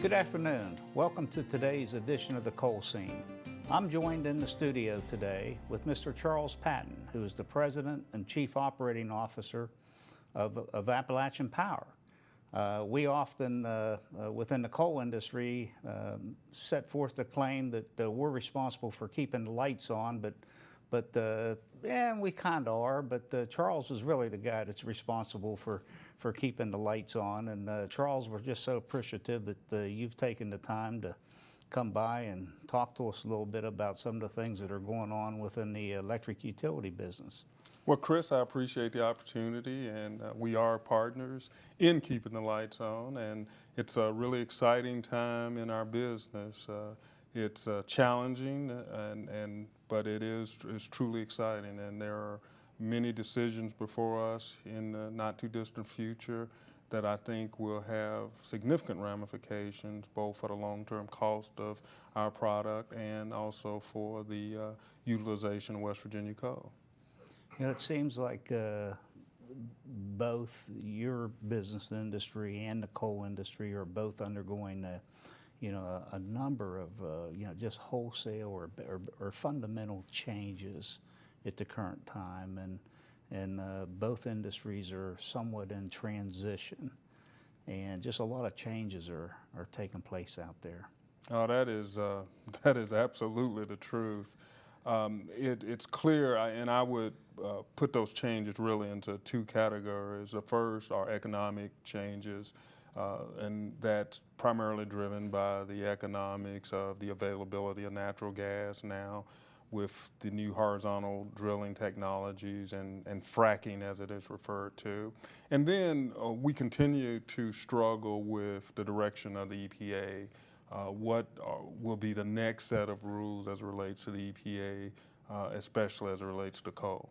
Good afternoon. Welcome to today's edition of the Coal Scene. I'm joined in the studio today with Mr. Charles Patton, who is the President and Chief Operating Officer of Appalachian Power. We often, within the coal industry, set forth the claim that we're responsible for keeping the lights on, and we kind of are, but Charles is really the guy that's responsible for keeping the lights on. And Charles, we're just so appreciative that you've taken the time to come by and talk to us a little bit about some of the things that are going on within the electric utility business. Well, Chris, I appreciate the opportunity, and we are partners in keeping the lights on, and it's a really exciting time in our business. It's challenging, but it's truly exciting, and there are many decisions before us in the not too distant future that I think will have significant ramifications, both for the long-term cost of our product and also for the utilization of West Virginia coal. You know, it seems like both your business industry and the coal industry are both undergoing a number of just wholesale or fundamental changes at the current time, and both industries are somewhat in transition, and just a lot of changes are taking place out there. Oh, that is absolutely the truth. It's clear, and I would put those changes really into two categories. The first are economic changes, and that's primarily driven by the economics of the availability of natural gas now with the new horizontal drilling technologies and fracking, as it is referred to. And then we continue to struggle with the direction of the EPA. What will be the next set of rules as it relates to the EPA, especially as it relates to coal?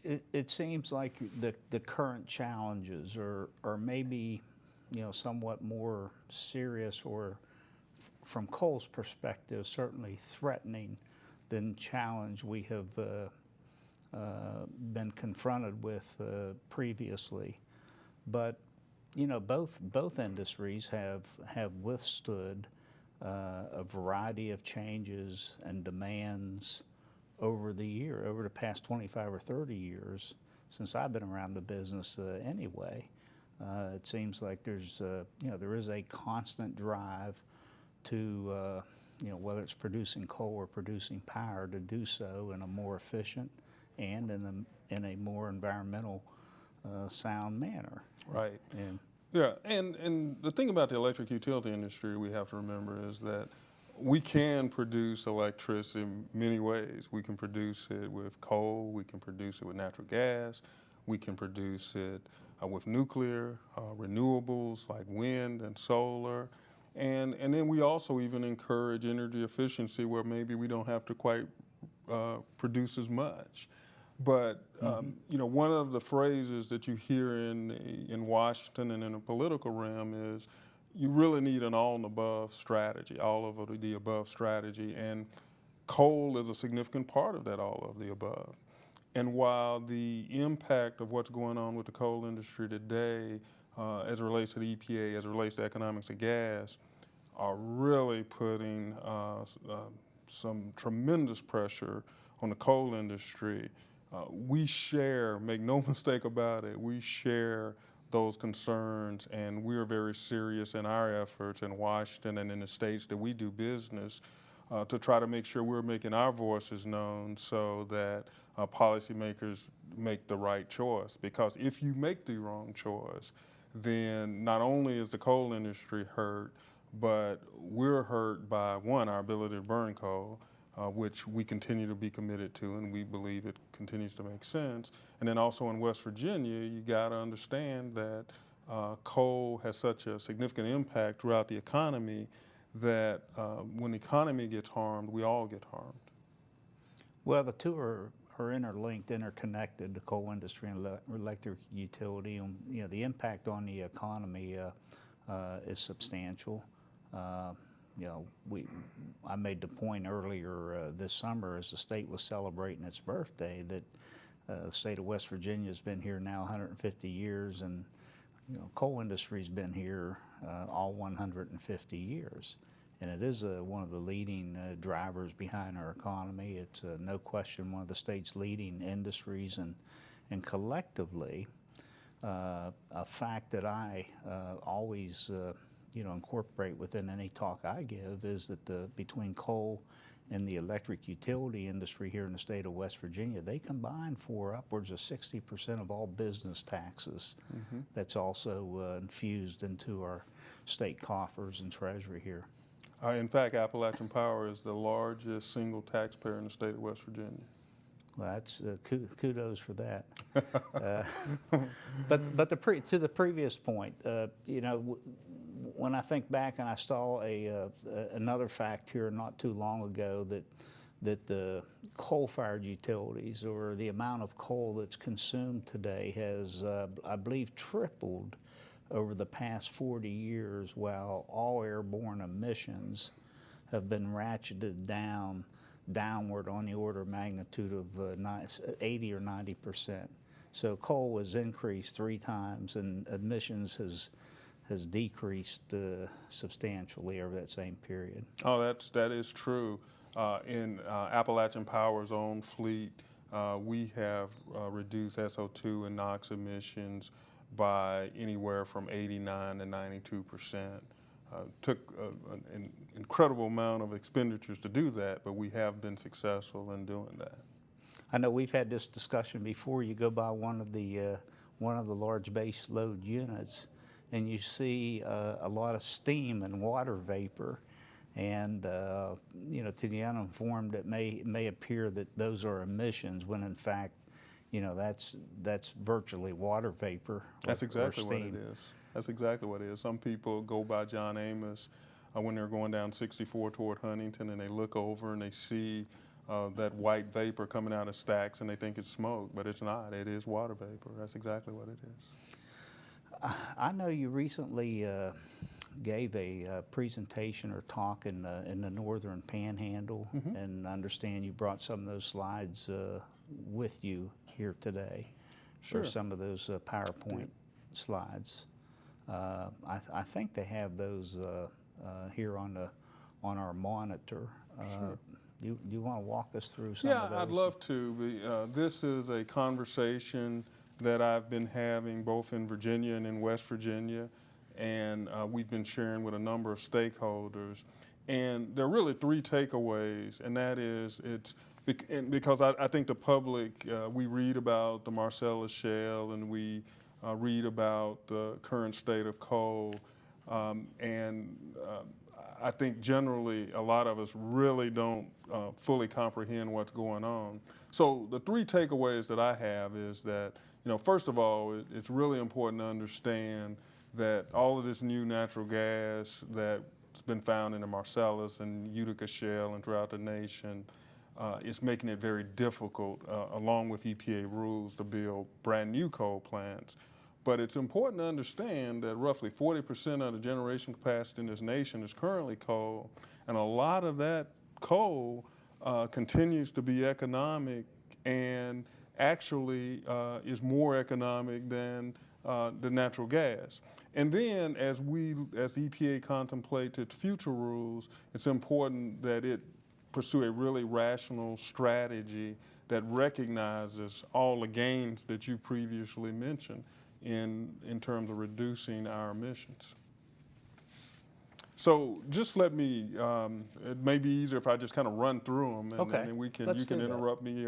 It seems like the current challenges are maybe somewhat more serious, or from coal's perspective, certainly threatening than challenge we have been confronted with previously. But both industries have withstood a variety of changes and demands over the past 25 or 30 years since I've been around the business anyway. It seems like there is a constant drive to whether it's producing coal or producing power, to do so in a more efficient and in a more environmental sound manner. Right. And the thing about the electric utility industry we have to remember is that we can produce electricity in many ways. We can produce it with coal, we can produce it with natural gas, we can produce it with nuclear, renewables like wind and solar. And then we also even encourage energy efficiency where maybe we don't have to quite produce as much. But one of the phrases that you hear in Washington and in the political realm is you really need an all-of-the-above strategy, all-of-the-above strategy, and coal is a significant part of that all-of-the-above. And while the impact of what's going on with the coal industry today as it relates to the EPA, as it relates to economics of gas, are really putting some tremendous pressure on the coal industry. We share, make no mistake about it, we share those concerns, and we're very serious in our efforts in Washington and in the states that we do business to try to make sure we're making our voices known so that policymakers make the right choice. Because if you make the wrong choice, then not only is the coal industry hurt, but we're hurt by, one, our ability to burn coal, which we continue to be committed to, and we believe it continues to make sense. And then also in West Virginia, you got to understand that coal has such a significant impact throughout the economy that when the economy gets harmed, we all get harmed. Well, the two are interlinked, interconnected, the coal industry and electric utility. And, the impact on the economy is substantial. I made the point earlier this summer as the state was celebrating its birthday that the state of West Virginia has been here now 150 years, and coal industry's been here all 150 years, and it is one of the leading drivers behind our economy. It's no question one of the state's leading industries, and collectively, a fact that I always incorporate within any talk I give is that between coal and the electric utility industry here in the state of West Virginia, they combine for upwards of 60% of all business taxes. That's also infused into our state coffers and treasury here. In fact, Appalachian Power is the largest single taxpayer in the state of West Virginia. Well, that's kudos for that. But to the previous point, when I think back and I saw another fact here not too long ago that the coal-fired utilities, or the amount of coal that's consumed today, has I believe tripled over the past 40 years, while all airborne emissions have been ratcheted downward on the order of magnitude of 80 or 90%. So coal has increased 3 times, and emissions has decreased substantially over that same period. Oh, that is true. In Appalachian Power's own fleet, we have reduced SO2 and NOx emissions by anywhere from 89 to 92%. Took an incredible amount of expenditures to do that, but we have been successful in doing that. I know we've had this discussion before. You go by one of the large base load units, and you see a lot of steam and water vapor, and to the uninformed, it may appear that those are emissions, when in fact, that's virtually water vapor. That's exactly or what steam. it is. That's exactly what it is. Some people go by John Amos when they're going down 64 toward Huntington, and they look over and they see that white vapor coming out of stacks, and they think it's smoke, but it's not. It is water vapor. That's exactly what it is. I know you recently gave a presentation or talk in the Northern Panhandle, and I understand you brought some of those slides with you here today. Sure. Or some of those PowerPoint slides. I think they have those here on our monitor. Sure. Do you want to walk us through some of those? Yeah, I'd love to. This is a conversation that I've been having both in Virginia and in West Virginia, and we've been sharing with a number of stakeholders. And there are really 3 takeaways, and that is because I think the public, we read about the Marcellus Shale, and we read about the current state of coal, and I think generally a lot of us really don't fully comprehend what's going on. So the 3 takeaways that I have is that, first of all, it's really important to understand that all of this new natural gas that's been found in the Marcellus and Utica Shale and throughout the nation is making it very difficult, along with EPA rules, to build brand new coal plants. But it's important to understand that roughly 40% of the generation capacity in this nation is currently coal, and a lot of that coal continues to be economic, and actually is more economic than the natural gas. And then as the EPA contemplates its future rules, it's important that it pursue a really rational strategy that recognizes all the gains that you previously mentioned in terms of reducing our emissions. So just let me, it may be easier if I just kind of run through them, and Okay. then Let's you can do that. interrupt me,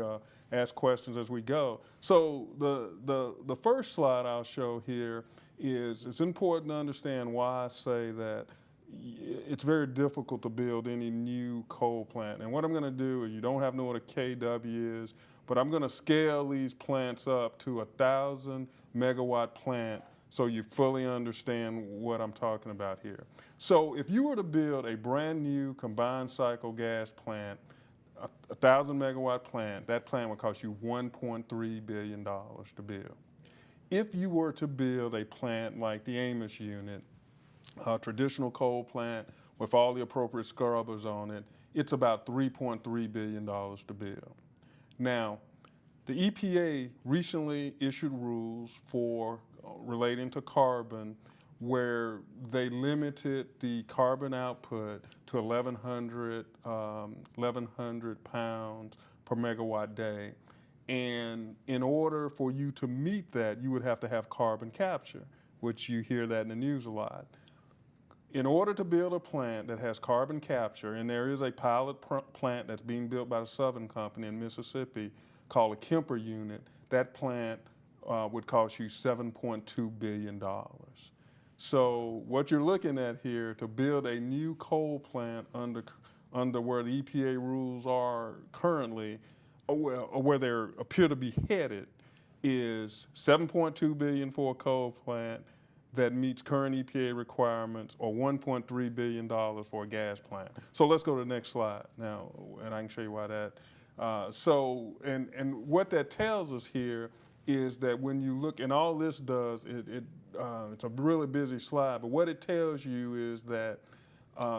ask questions as we go. So the first slide I'll show here is, it's important to understand why I say that it's very difficult to build any new coal plant. And what I'm going to do is, you don't have to know what a KW is, but I'm going to scale these plants up to 1,000 megawatt plant so you fully understand what I'm talking about here. So if you were to build a brand new combined cycle gas plant, a 1,000 megawatt plant, that plant would cost you $1.3 billion to build. If you were to build a plant like the Amos unit, a traditional coal plant with all the appropriate scrubbers on it, it's about $3.3 billion to build. Now, the EPA recently issued rules for relating to carbon, where they limited the carbon output to 1,100 pounds per megawatt day. And in order for you to meet that, you would have to have carbon capture, which you hear that in the news a lot. In order to build a plant that has carbon capture, and there is a pilot plant that's being built by the Southern Company in Mississippi called a Kemper unit, that plant would cost you $7.2 billion. So what you're looking at here, to build a new coal plant under where the EPA rules are currently, or where they appear to be headed, is $7.2 billion for a coal plant that meets current EPA requirements, or $1.3 billion for a gas plant. So let's go to the next slide now, and I can show you why that. And what that tells us here is that when you look, and all this does, it's a really busy slide, but what it tells you is that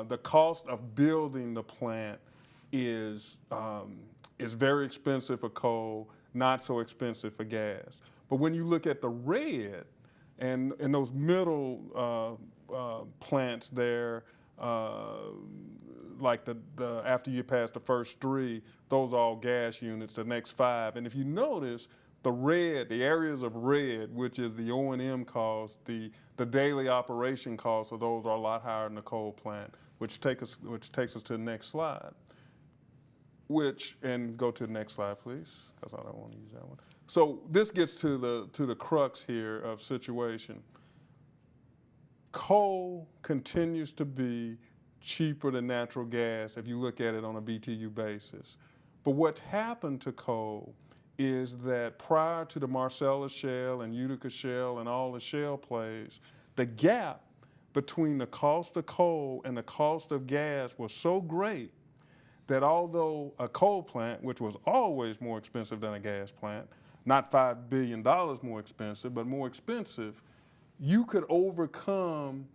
the cost of building the plant is very expensive for coal, not so expensive for gas. But when you look at the red, and those middle plants there, like the after you pass the first three, those are all gas units, the next five. And if you notice, the red, the areas of red, which is the O&M cost, the daily operation costs of those are a lot higher than the coal plant, which takes us to the next slide. And go to the next slide, please, because I don't want to use that one. So this gets to the crux here of situation. Coal continues to be cheaper than natural gas if you look at it on a BTU basis. But what's happened to coal is that prior to the Marcellus Shale and Utica Shale and all the shale plays, the gap between the cost of coal and the cost of gas was so great that although a coal plant, which was always more expensive than a gas plant, not $5 billion more expensive, but more expensive, you could overcome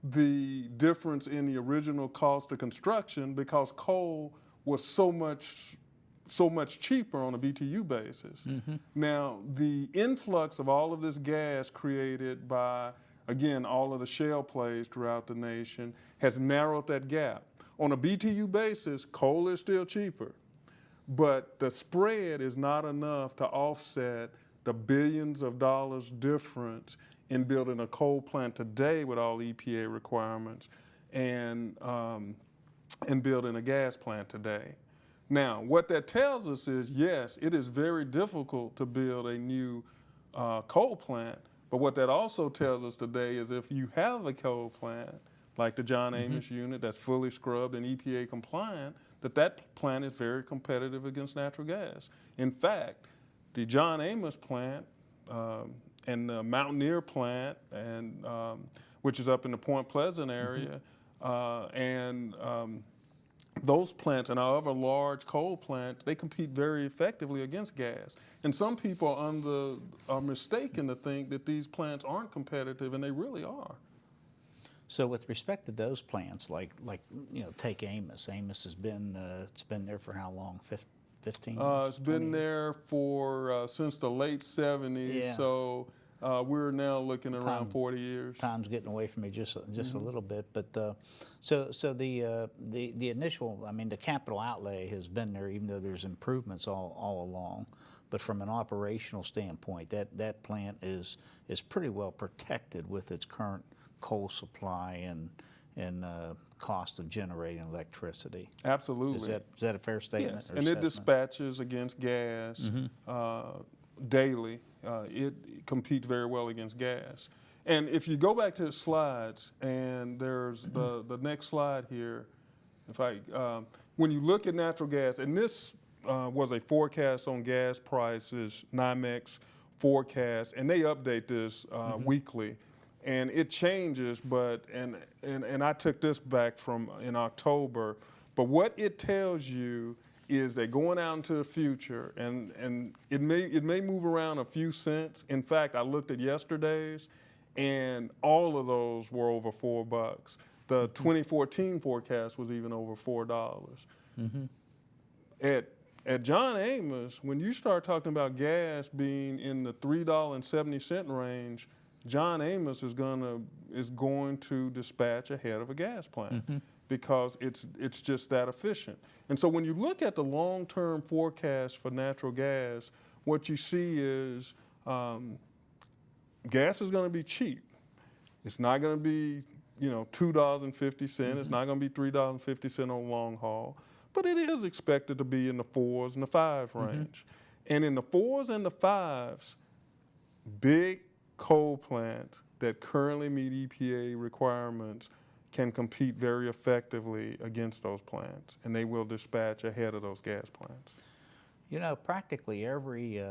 the difference in the original cost of construction because coal was so much cheaper on a BTU basis. Mm-hmm. Now, the influx of all of this gas created by, again, all of the shale plays throughout the nation has narrowed that gap. On a BTU basis, coal is still cheaper, but the spread is not enough to offset the billions of dollars difference in building a coal plant today with all EPA requirements and building a gas plant today. Now, what that tells us is, yes, it is very difficult to build a new coal plant, but what that also tells us today is if you have a coal plant, like the John Amos unit that's fully scrubbed and EPA compliant, that plant is very competitive against natural gas. In fact, the John Amos plant and the Mountaineer plant, and which is up in the Point Pleasant area, and those plants and our other large coal plants, they compete very effectively against gas. And some people are mistaken to think that these plants aren't competitive, and they really are. So with respect to those plants, like take Amos. Amos has been it's been there for how long? 15 years? It's been there for since the late 70s. Yeah. So we're now looking around 40 years. Time's getting away from me just a little bit, but so the initial, I mean, the capital outlay has been there, even though there's improvements all along. But from an operational standpoint, that plant is pretty well protected with its current coal supply and cost of generating electricity. Absolutely. Is that a fair statement? Yes, and it dispatches against gas daily. It competes very well against gas. And if you go back to the slides, and there's the next slide here, when you look at natural gas, and this was a forecast on gas prices, NYMEX forecast, and they update this weekly. And it changes, but and I took this back from in October. But what it tells you is that going out into the future, and it may move around a few cents. In fact, I looked at yesterday's, and all of those were over $4. The 2014 forecast was even over $4. At John Amos, when you start talking about gas being in the $3.70 range, John Amos is going to dispatch ahead of a gas plant because it's just that efficient. And so when you look at the long-term forecast for natural gas, what you see is gas is going to be cheap. It's not going to be, $2.50. It's not going to be $3.50 on long haul, but it is expected to be in the 4s and the 5 range. And in the 4s and the 5s, big coal plants that currently meet EPA requirements can compete very effectively against those plants, and they will dispatch ahead of those gas plants. Practically every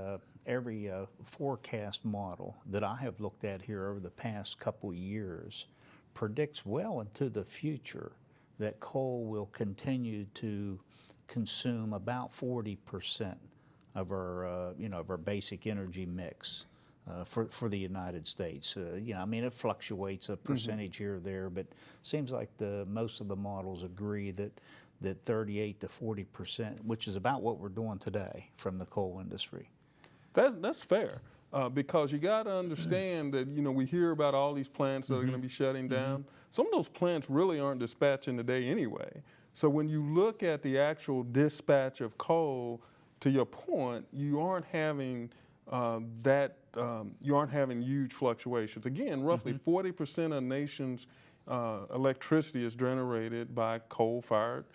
forecast model that I have looked at here over the past couple years predicts well into the future that coal will continue to consume about 40% of our basic energy mix for the United States. It fluctuates a percentage here or there, but seems like most of the models agree that 38 to 40%, which is about what we're doing today from the coal industry. That's fair, because you got to understand that we hear about all these plants that are going to be shutting down. Some of those plants really aren't dispatching today anyway. So when you look at the actual dispatch of coal, to your point, you aren't having huge fluctuations. Again, roughly 40% of the nation's electricity is generated by coal-fired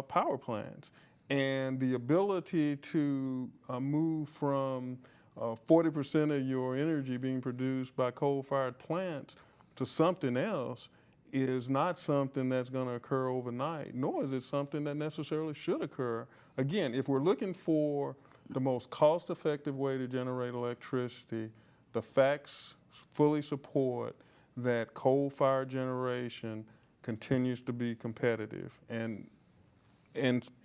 power plants. And the ability to move from 40% of your energy being produced by coal-fired plants to something else is not something that's going to occur overnight, nor is it something that necessarily should occur. Again, if we're looking for the most cost-effective way to generate electricity, the facts fully support that coal-fired generation continues to be competitive, and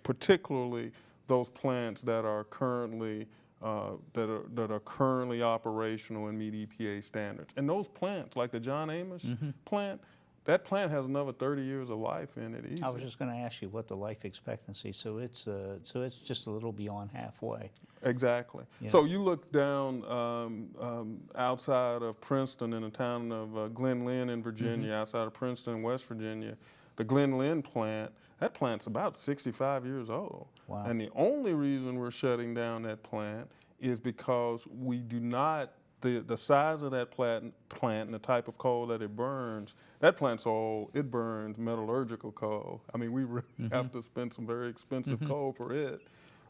particularly those plants that are currently operational and meet EPA standards. And those plants, like the John Amos plant, that plant has another 30 years of life in it easy. I was just going to ask you what the life expectancy. So it's just a little beyond halfway. Exactly. Yeah. So you look down outside of Princeton, in the town of Glen Lynn in Virginia, outside of Princeton, West Virginia, the Glen Lynn plant. That plant's about 65 years old. Wow. And the only reason we're shutting down that plant is because we do not, the size of that plant and the type of coal that it burns, that plant's old, it burns metallurgical coal. I mean, we really have to spend some very expensive coal for it.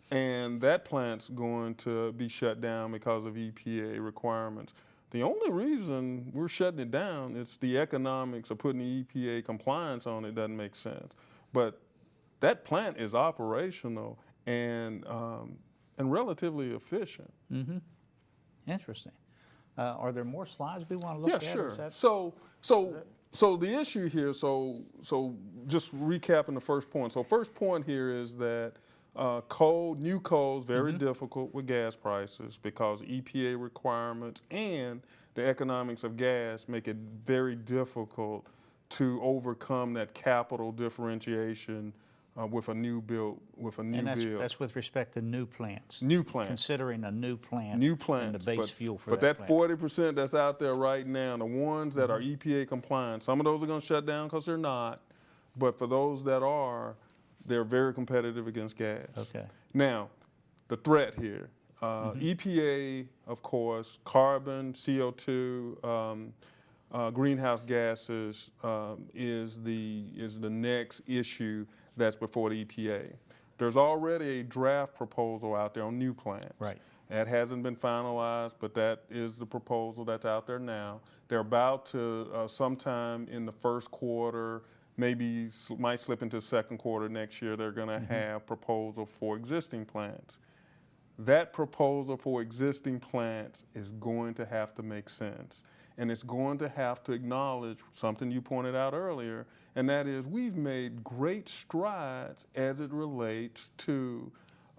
And that plant's going to be shut down because of EPA requirements. The only reason we're shutting it down is the economics of putting the EPA compliance on it doesn't make sense. But that plant is operational and relatively efficient. Interesting. Are there more slides we want to look at? Yeah, sure. Is that- So the issue here, so just recapping the first point. So first point here is that new coal is very difficult with gas prices because EPA requirements and the economics of gas make it very difficult to overcome that capital differentiation with a new build. And that's with respect to new plants. New plants. Considering a new plant. New plants. And the base fuel for but that that plant. 40% that's out there right now, the ones that are EPA compliant, some of those are going to shut down because they're not. But for those that are, they're very competitive against gas. Okay. Now, the threat here, EPA, of course, carbon, CO2, greenhouse gases is the next issue that's before the EPA. There's already a draft proposal out there on new plants. Right. That hasn't been finalized, but that is the proposal that's out there now. They're about to, sometime in the first quarter, maybe might slip into the second quarter next year, they're going to have proposal for existing plants. That proposal for existing plants is going to have to make sense. And it's going to have to acknowledge something you pointed out earlier, and that is we've made great strides as it relates to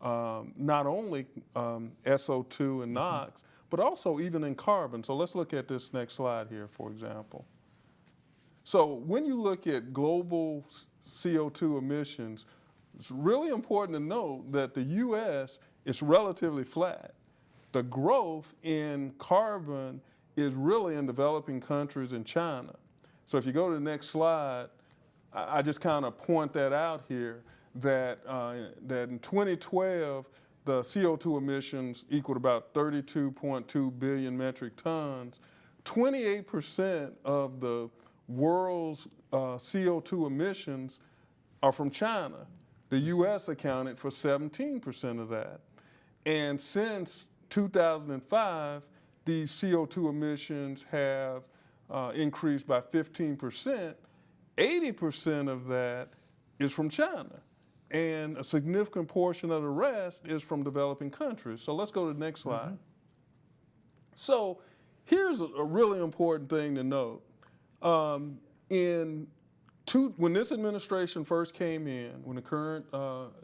not only SO2 and NOx, but also even in carbon. So let's look at this next slide here, for example. So when you look at global CO2 emissions, it's really important to note that the U.S. is relatively flat. The growth in carbon is really in developing countries in China. So if you go to the next slide, I just kind of point that out here, that in 2012, the CO2 emissions equaled about 32.2 billion metric tons. 28% of the world's CO2 emissions are from China. The US accounted for 17% of that. And since 2005, these CO2 emissions have increased by 15%. 80% of that is from China. And a significant portion of the rest is from developing countries. So let's go to the next slide. So here's a really important thing to note. When this administration first came in, when the current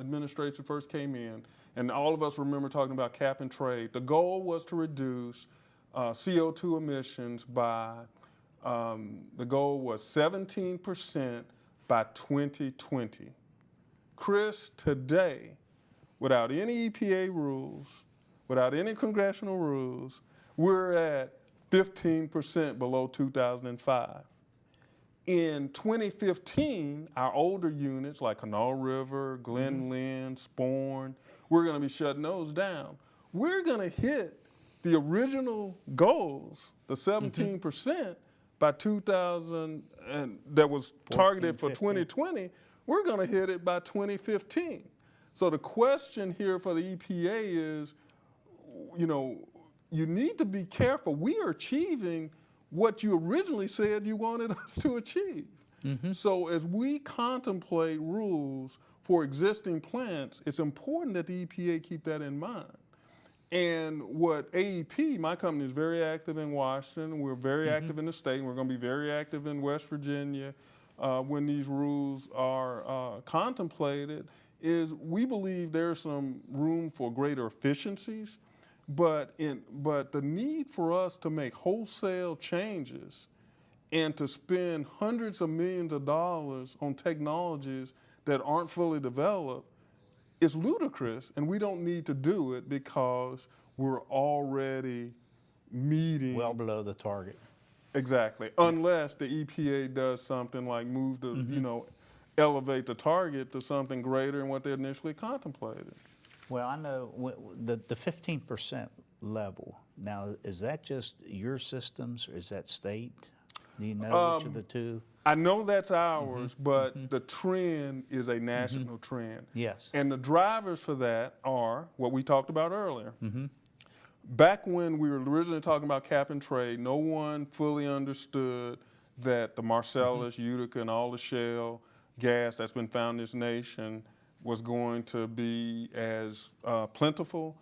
administration first came in, and all of us remember talking about cap and trade, the goal was to reduce CO2 emissions by, the goal was 17% by 2020. Chris, today, without any EPA rules, without any congressional rules, we're at 15% below 2005. In 2015, our older units like Kanawha River, Glen Lynn, Sporn, we're going to be shutting those down. We're going to hit the original goals, the 17% by 2000, and that was targeted for 2020. We're going to hit it by 2015. So the question here for the EPA is, you need to be careful. We are achieving what you originally said you wanted us to achieve. So as we contemplate rules for existing plants, it's important that the EPA keep that in mind. And what AEP, my company, is very active in Washington. We're very active in the state, and we're going to be very active in West Virginia when these rules are contemplated, is we believe there's some room for greater efficiencies. But the need for us to make wholesale changes and to spend hundreds of millions of dollars on technologies that aren't fully developed is ludicrous, and we don't need to do it because we're already meeting well below the target. Exactly, unless the EPA does something like move the, elevate the target to something greater than what they initially contemplated. Well, I know the 15% level. Now, is that just your systems, or is that state? Do you know which of the two? I know that's ours, but the trend is a national trend. Yes. And the drivers for that are what we talked about earlier. Back when we were originally talking about cap and trade, no one fully understood that the Marcellus, Utica, and all the shale gas that's been found in this nation was going to be as plentiful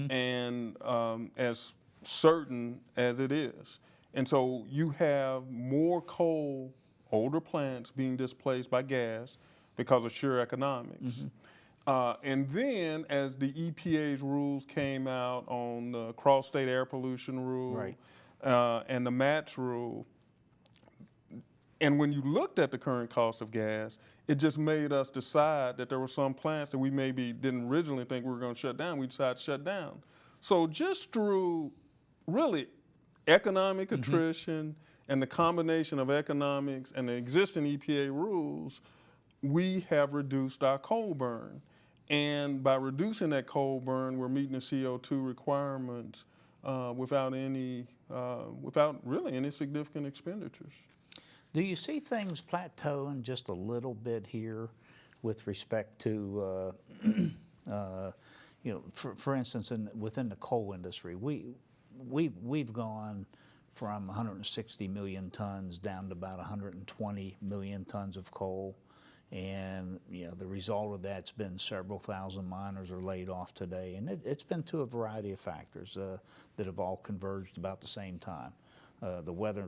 and as certain as it is. And so you have more coal, older plants being displaced by gas because of sheer economics. And then as the EPA's rules came out on the cross-state air pollution rule and the MATS rule, and when you looked at the current cost of gas, it just made us decide that there were some plants that we maybe didn't originally think we were going to shut down. We decided to shut down. So just through really economic attrition and the combination of economics and the existing EPA rules, we have reduced our coal burn. And by reducing that coal burn, we're meeting the CO2 requirements without really any significant expenditures. Do you see things plateauing just a little bit here with respect to, for instance, within the coal industry, we've gone from 160 million tons down to about 120 million tons of coal, and the result of that's been several thousand miners are laid off today, and it's been to a variety of factors that have all converged about the same time. The weather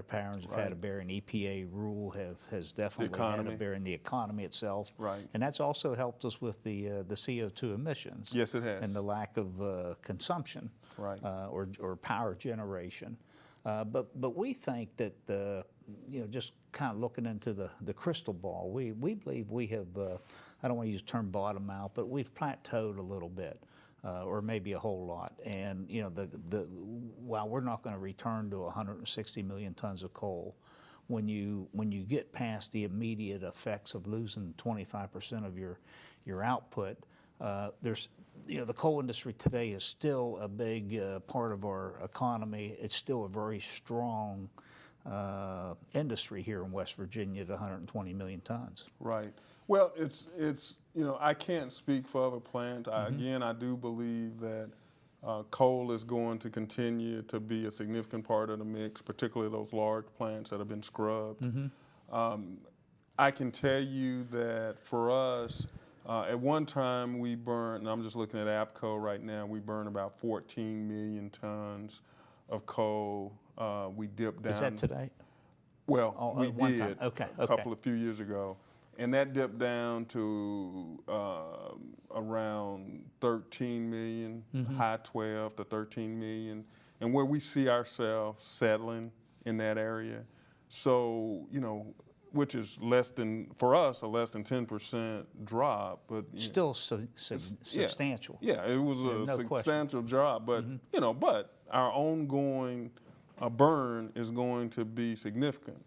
patterns have had a bearing. EPA rule has definitely had a bearing. The economy itself, and that's also helped us with the CO2 emissions. Yes, it has. And the lack of consumption, or power generation. But we think that just kind of looking into the crystal ball, we believe we have. I don't want to use the term bottom out, but we've plateaued a little bit. Or maybe a whole lot, and while we're not going to return to 160 million tons of coal, when you get past the immediate effects of losing 25% of your output, there's the coal industry today is still a big part of our economy. It's still a very strong industry here in West Virginia at 120 million tons. Right. Well, it's I can't speak for other plants. Again, I do believe that coal is going to continue to be a significant part of the mix, particularly those large plants that have been scrubbed. I can tell you that for us, at one time we burned, and I'm just looking at APCO right now, we burn about 14 million tons of coal. We dipped down. Is that today? Well, we did time. Okay. a few years ago. And that dipped down to around 13 million, high 12 to 13 million, and where we see ourselves settling in that area. So, which is for us, a less than 10% drop, but Still substantial. Yeah, it was a substantial drop, but but our ongoing burn is going to be significant.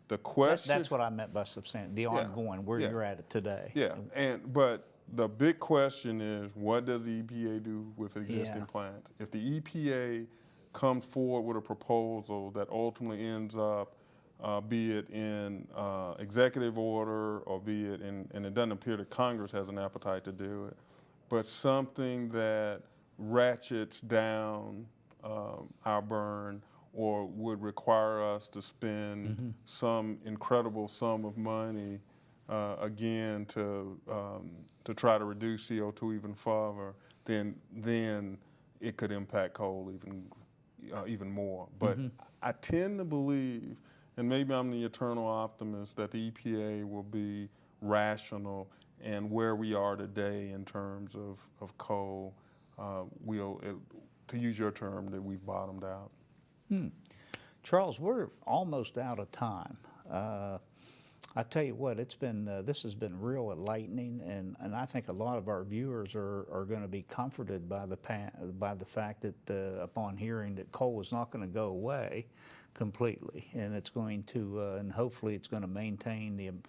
The question, That's what I meant by substantial, the ongoing, where you're at it today. Yeah, but the big question is, what does the EPA do with existing plants? If the EPA comes forward with a proposal that ultimately ends up, be it in executive order or be it in, and it doesn't appear that Congress has an appetite to do it, but something that ratchets down our burn or would require us to spend some incredible sum of money again to try to reduce CO2 even further, then it could impact coal even more. But I tend to believe, and maybe I'm the eternal optimist, that the EPA will be rational, and where we are today in terms of coal, to use your term, that we've bottomed out. Charles, we're almost out of time. I tell you what, this has been real enlightening, and I think a lot of our viewers are going to be comforted by the fact that upon hearing that coal is not going to go away completely, and it's going to, and hopefully it's going to maintain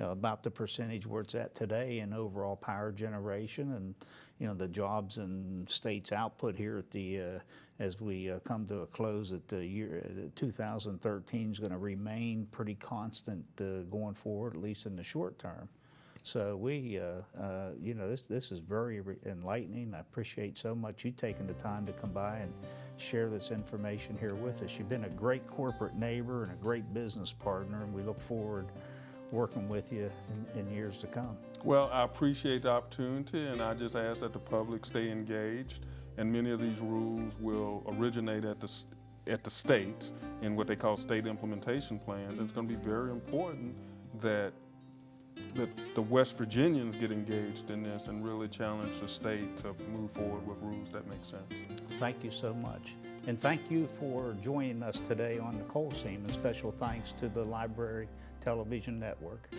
about the percentage where it's at today in overall power generation, and the jobs and states output here at as we come to a close at the year 2013 is going to remain pretty constant going forward, at least in the short term. So this is very enlightening. I appreciate so much you taking the time to come by and share this information here with us. You've been a great corporate neighbor and a great business partner, and we look forward working with you in years to come. Well, I appreciate the opportunity, and I just ask that the public stay engaged, and many of these rules will originate at the states in what they call state implementation plans. It's going to be very important that the West Virginians get engaged in this and really challenge the state to move forward with rules that make sense. Thank you so much. And thank you for joining us today on the Coal Seam, and special thanks to the Library Television Network.